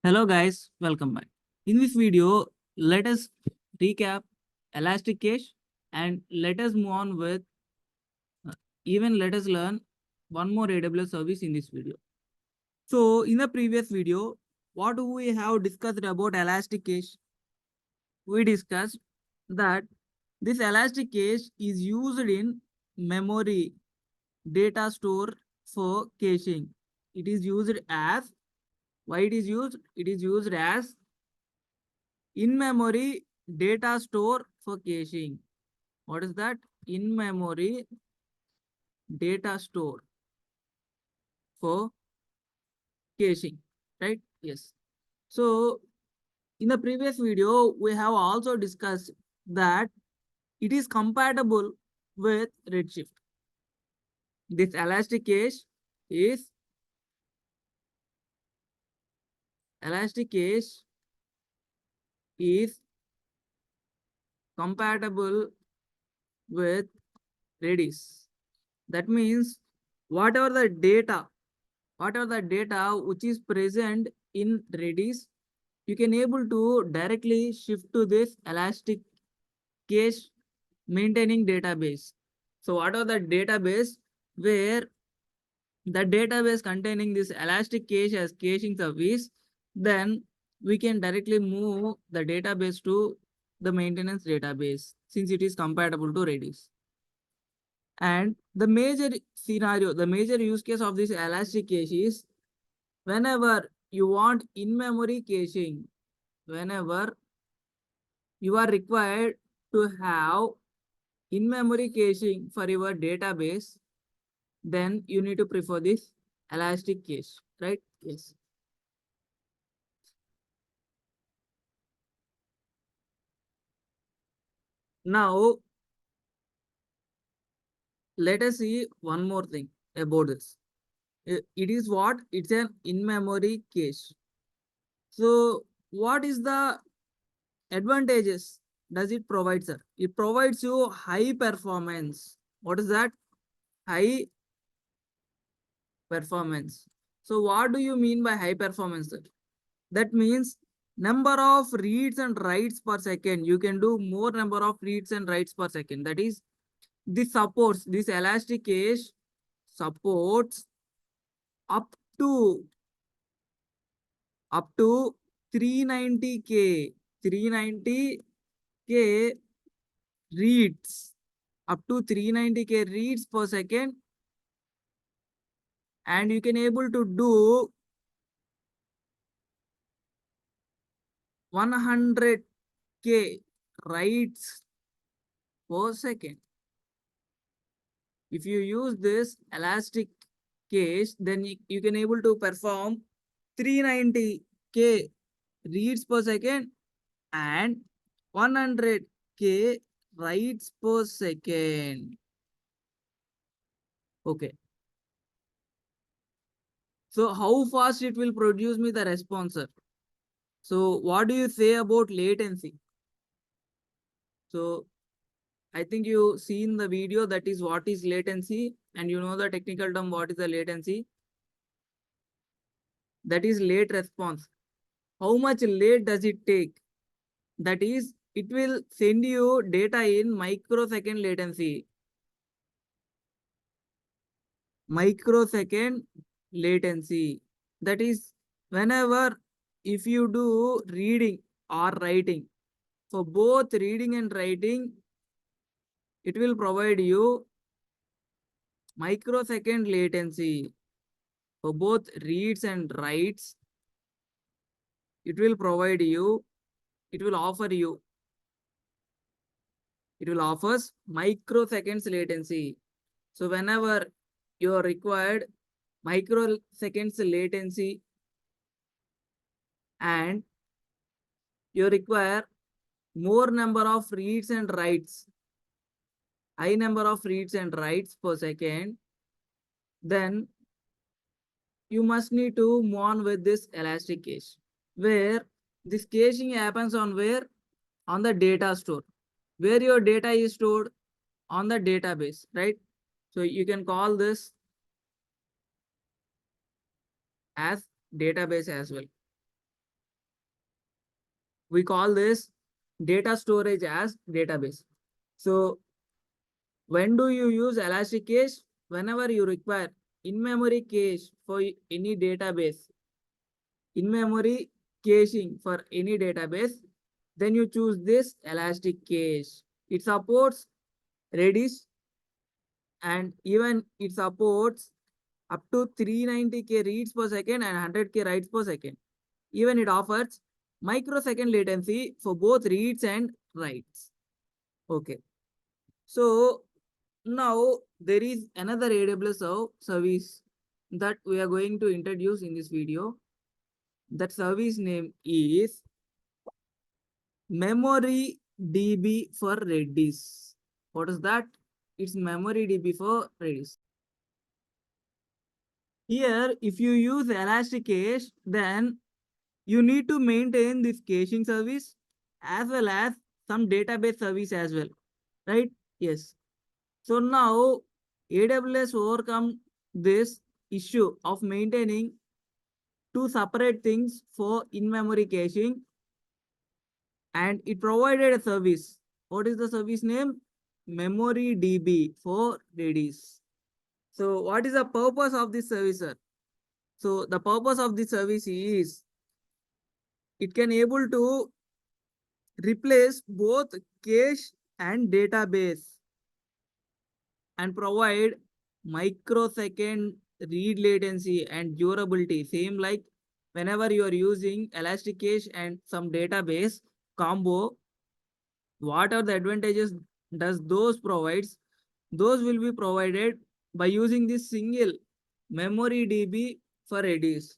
Hello guys, welcome back. In this video, let us recap Elastic Cache and let us move on with even let us learn one more AWS service in this video. So in the previous video, what we have discussed about Elastic Cache? We discussed that this Elastic Cache is used in memory data store for caching. It is used as why it is used? It is used as in-memory data store for caching. What is that? In-memory data store for caching, right? Yes. So in the previous video, we have also discussed that it is compatible with Redshift. This Elastic Cache is Elastic Cache is compatible with Redis. That means whatever the data which is present in Redis, you can able to directly shift to this Elastic Cache maintaining database. So what are the database where the database containing this Elastic Cache as caching service, then we can directly move the database to the maintenance database since it is compatible to Redis. And the major scenario, the major use case of this Elastic Cache is whenever you want in-memory caching, whenever you are required to have in-memory caching for your database, then you need to prefer this Elastic Cache, right? Yes. Now, let us see one more thing about this. It is what? It's an in-memory cache. So, what is the advantages does it provide, sir? It provides you high performance. What is that? High performance. So what do you mean by high performance, sir? That means number of reads and writes per second. You can do more number of reads and writes per second. That is, this Elastic Cache supports up to up to 390k 390k reads, up to 390k reads per second, and you can able to do 100k writes per second. If you use this Elastic Cache, then you can able to perform 390k reads per second and 100k writes per second. Okay. So how fast it will produce me the response, sir? So what do you say about latency? So I think you seen the video, that is what is latency, and you know the technical term what is the latency. That is late response. How much late does it take? That is, it will send you data in microsecond latency. Microsecond latency. That is, whenever if you do reading or writing, for both reading and writing, it will provide you microsecond latency. For both reads and writes, it will provide you, it will offer you, it will offers microseconds latency. So whenever you are required microseconds latency and you require more number of reads and writes, high number of reads and writes per second, then you must need to move on with this Elastic Cache, where this caching happens on where? On the data store, where your data is stored on the database, right? So you can call this as database as well. We call this data storage as database. So when do you use elastic cache? Whenever you require in-memory cache for any database, in-memory caching for any database, then you choose this elastic cache. It supports Redis, and even it supports up to 390K reads per second and 100K writes per second. Even it offers microsecond latency for both reads and writes. Okay. So now there is another AWS service that we are going to introduce in this video. That service name is MemoryDB for Redis. What is that? It's MemoryDB for Redis. Here, if you use Elastic Cache, then you need to maintain this caching service as well as some database service as well, right? Yes. So now AWS overcome this issue of maintaining two separate things for in-memory caching, and it provided a service. What is the service name? MemoryDB for Redis. So what is the purpose of this service, sir? So the purpose of this service is it can able to replace both cache and database and provide microsecond read latency and durability. Same like whenever you are using elastic cache and some database combo, what are the advantages does those provides? Those will be provided by using this single memory DB for Redis.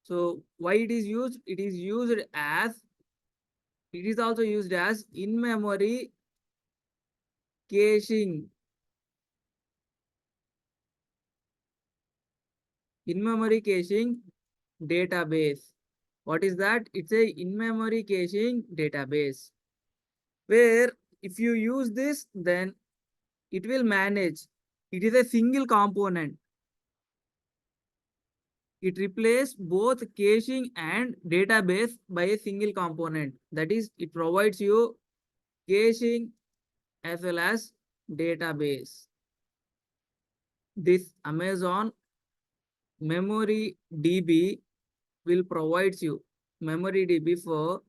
So why it is used? It is also used as in-memory caching. In-memory caching database. What is that? It's a in-memory caching database where if you use this, then it will manage. It is a single component. It replaces both caching and database by a single component. That is, it provides you caching as well as database. This Amazon Memory DB will provides you Memory DB for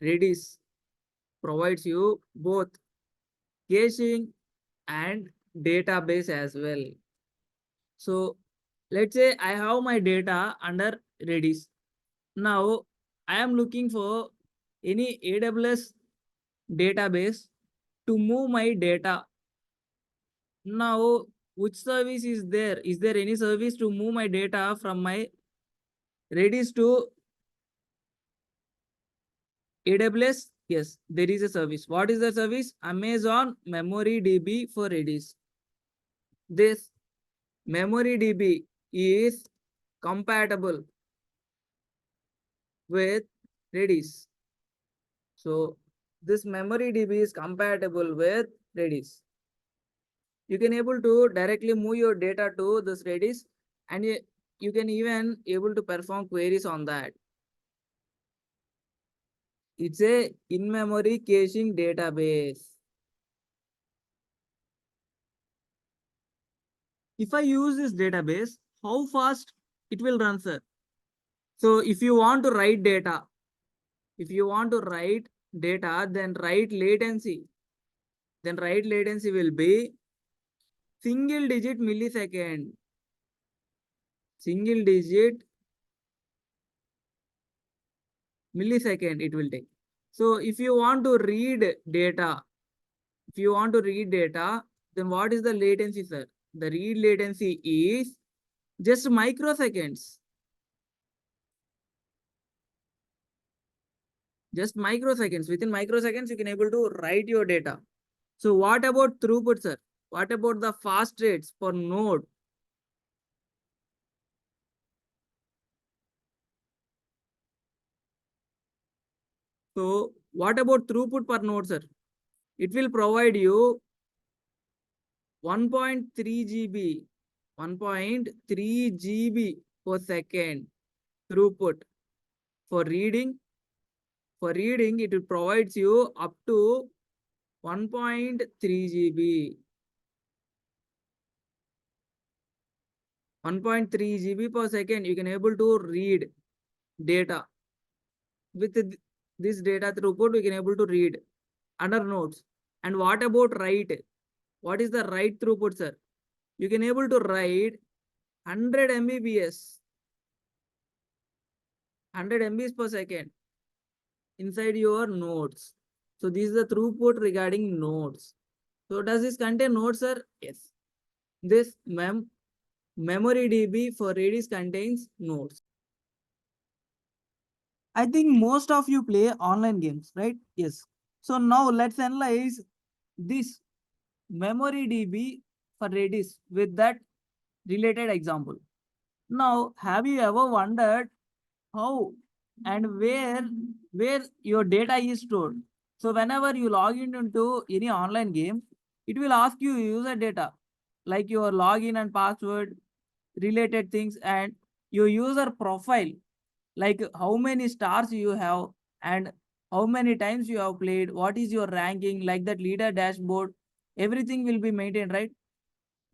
Redis provides you both caching and database as well. So let's say I have my data under Redis. Now I am looking for any AWS database to move my data. Now, which service is there? Is there any service to move my data from my Redis to AWS? Yes, there is a service. What is the service? Amazon MemoryDB for Redis. This MemoryDB is compatible with Redis. So this MemoryDB is compatible with Redis. You can able to directly move your data to this Redis, and you can even able to perform queries on that. It's a in-memory caching database. If I use this database, how fast it will run, sir? So if you want to write data, then write latency will be single digit millisecond. Single digit millisecond it will take. So if you want to read data, then what is the latency, sir? The read latency is just microseconds. Just microseconds. Within microseconds, you can able to write your data. So what about throughput, sir? What about the fast rates per node? So what about throughput per node, sir? It will provide you 1.3 GB, 1.3 GB per second throughput for reading, For reading, it provides you up to 1.3 GB. 1.3 GB per second, you can able to read data. With this data throughput, we can able to read under nodes. And what about write? What is the write throughput, sir? You can able to write 100 Mbps, 100 MBs per second inside your nodes. So this is the throughput regarding nodes. So does this contain nodes, sir? Yes. This memory DB for Redis contains nodes. I think most of you play online games, right? Yes. So now let's analyze this memory DB for Redis with that related example. Now, have you ever wondered how and where your data is stored? So whenever you log into any online game, it will ask you user data like your login and password, related things, and your user profile, like how many stars you have and how many times you have played, what is your ranking, like that leader dashboard, everything will be maintained, right?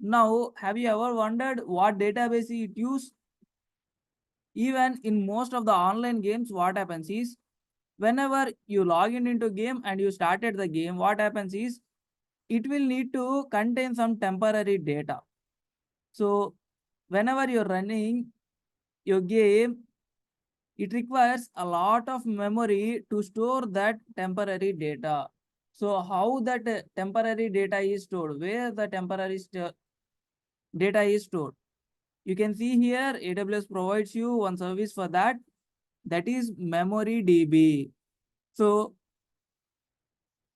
Now, have you ever wondered what database it use? Even in most of the online games, what happens is whenever you log into game and you started the game, what happens is it will need to contain some temporary data. So whenever you're running your game, it requires a lot of memory to store that temporary data. So how that temporary data is stored, where the temporary data is stored. You can see here AWS provides you one service for that, that is MemoryDB. So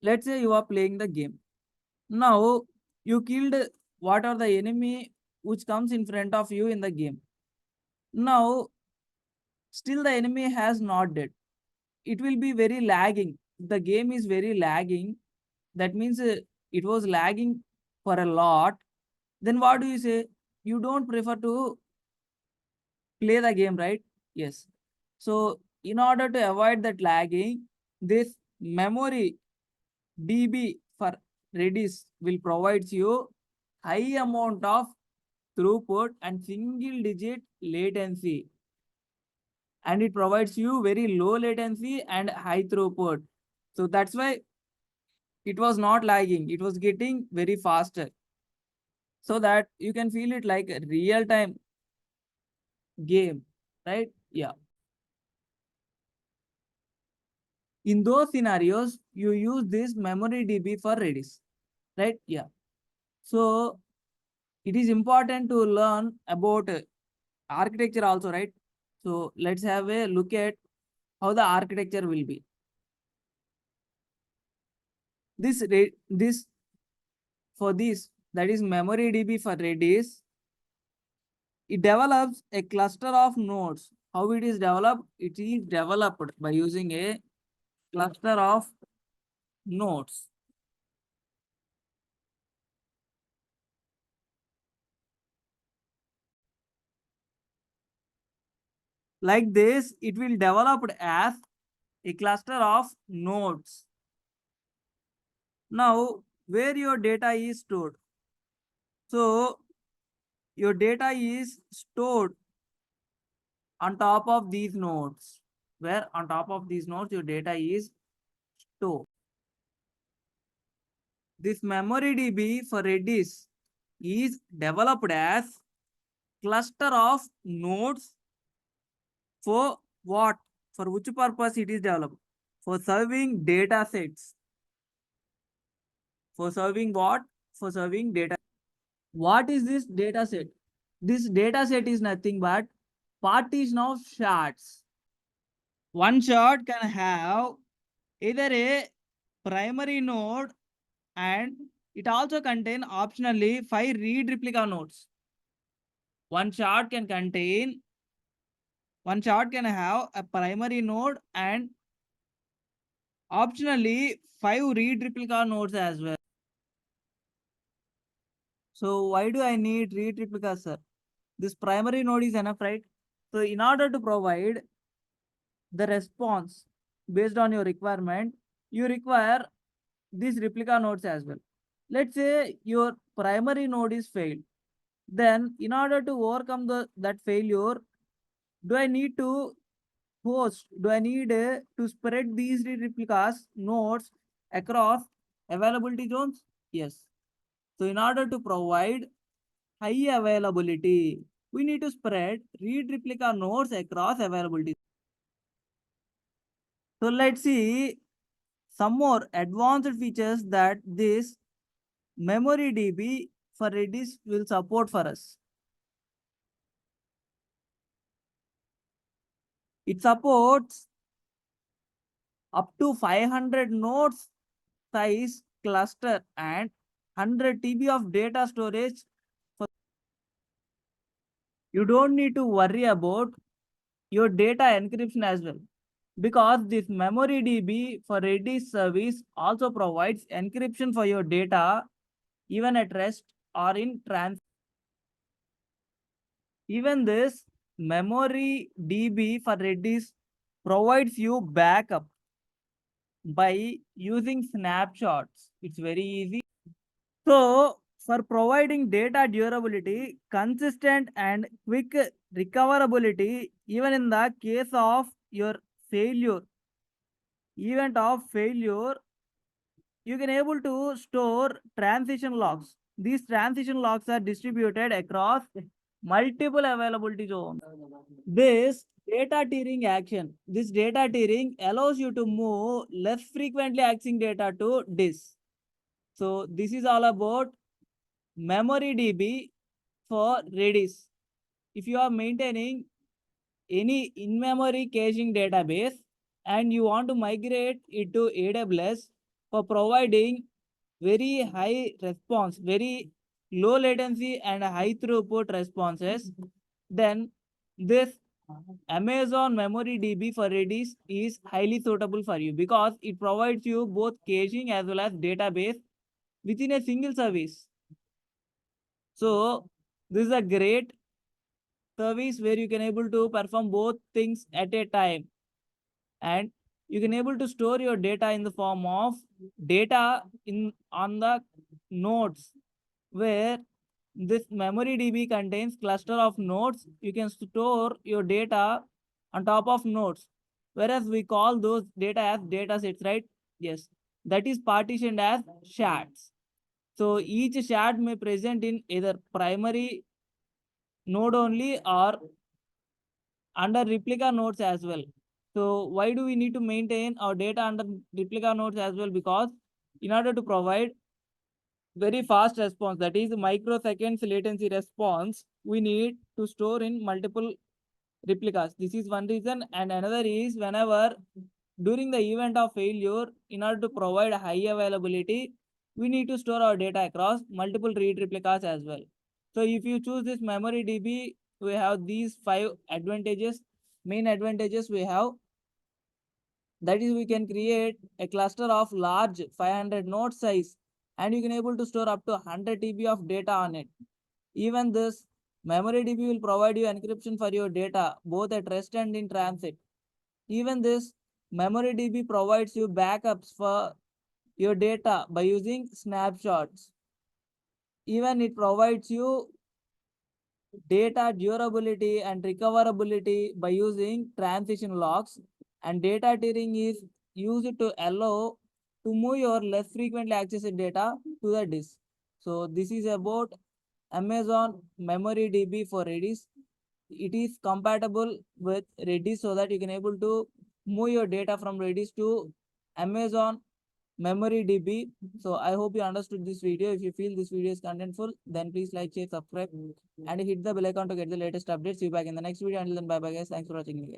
let's say you are playing the game. Now you killed what are the enemy which comes in front of you in the game. Now still the enemy has not dead. It will be very lagging. The game is very lagging. That means it was lagging for a lot. Then what do you say? You don't prefer to play the game, right? Yes. So in order to avoid that lagging, this memory DB for Redis will provide you high amount of throughput and single digit latency. And it provides you very low latency and high throughput. So that's why it was not lagging. It was getting very faster so that you can feel it like a real time game, right? Yeah. In those scenarios, you use this memory DB for Redis, right? Yeah. So it is important to learn about architecture also, right? So let's have a look at how the architecture will be. This for this, that is MemoryDB for Redis, it develops a cluster of nodes. How it is developed? It is developed by using a cluster of nodes. Like this, it will develop as a cluster of nodes. Now, where your data is stored? So, your data is stored on top of these nodes. Where on top of these nodes, your data is stored. This MemoryDB for Redis is developed as cluster of nodes for what? For which purpose it is developed? For serving data sets. For serving what? For serving data. What is this data set? This data set is nothing but partition of shards. One shard can have either a primary node and it also contain optionally 5 read replica nodes. One shard can contain, one shard can have a primary node and optionally 5 read replica nodes as well. So why do I need read replicas, sir? This primary node is enough, right? So in order to provide the response based on your requirement, you require these replica nodes as well. Let's say your primary node is failed. Then in order to overcome that failure, do I need to do I need to spread these replicas nodes across availability zones? Yes. So in order to provide high availability, we need to spread read replica nodes across availability. So let's see some more advanced features that this MemoryDB for Redis will support for us. It supports up to 500 nodes size cluster and 100 TB of data storage. You don't need to worry about your data encryption as well, because this MemoryDB for Redis service also provides encryption for your data even at rest or in transit. Even this MemoryDB for Redis provides you backup by using snapshots. It's very easy. So, for providing data durability, consistent and quick recoverability, even in the case of your failure, event of failure, you can able to store transition logs. These transition logs are distributed across multiple availability zones. This data tiering allows you to move less frequently accessing data to disk. So this is all about MemoryDB for Redis. If you are maintaining any in-memory caching database and you want to migrate it to AWS for providing very high response, very low latency and high throughput responses, then this Amazon MemoryDB for Redis is highly suitable for you because it provides you both caching as well as database within a single service. So this is a great service where you can able to perform both things at a time, and you can able to store your data in the form of data in on the nodes, where this MemoryDB contains cluster of nodes. You can store your data on top of nodes, whereas we call those data as data sets, right? Yes, that is partitioned as shards. So each shard may present in either primary node only or under replica nodes as well. So why do we need to maintain our data under replica nodes as well? Because in order to provide very fast response, that is microseconds latency response, we need to store in multiple replicas. This is one reason, and another is whenever during the event of failure, in order to provide high availability, we need to store our data across multiple read replicas as well. So if you choose this MemoryDB, we have these 5 advantages. Main advantages we have, that is we can create a cluster of large 500 node size, and you can able to store up to 100 TB of data on it. Even this MemoryDB will provide you encryption for your data both at rest and in transit. Even this MemoryDB provides you backups for your data by using snapshots. Even it provides you data durability and recoverability by using transition logs, and data tiering is used to allow to move your less frequently accessed data to the disk. So this is about Amazon MemoryDB for Redis. It is compatible with Redis so that you can able to move your data from Redis to Amazon MemoryDB. So I hope you understood this video. If you feel this video is contentful, then please like, share, subscribe, and hit the bell icon to get the latest updates. See you back in the next video. Until then, bye bye guys. Thanks for watching.